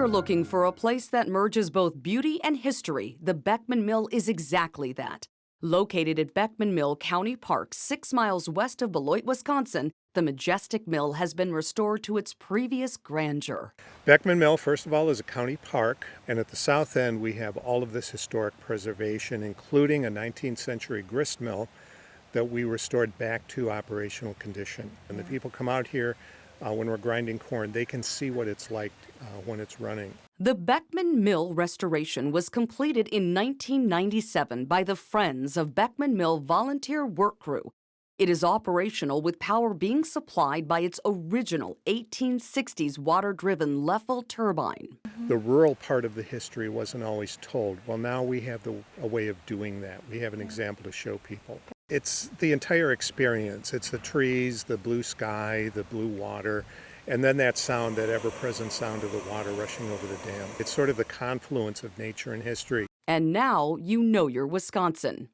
you're looking for a place that merges both beauty and history, the Beckman Mill is exactly that. Located at Beckman Mill County Park, 6 miles west of Beloit, Wisconsin, the majestic mill has been restored to its previous grandeur. Beckman Mill, first of all, is a county park, and at the south end we have all of this historic preservation, including a 19th century gristmill that we restored back to operational condition. And the people come out here when we're grinding corn, they can see what it's like when it's running. The Beckman Mill restoration was completed in 1997 by the Friends of Beckman Mill volunteer work crew. It is operational with power being supplied by its original 1860s water-driven Leffel turbine. The rural part of the history wasn't always told. Well, now we have a way of doing that. We have an example to show people. It's the entire experience. It's the trees, the blue sky, the blue water, and then that sound, that ever-present sound of the water rushing over the dam. It's sort of the confluence of nature and history. And now you know you're Wisconsin.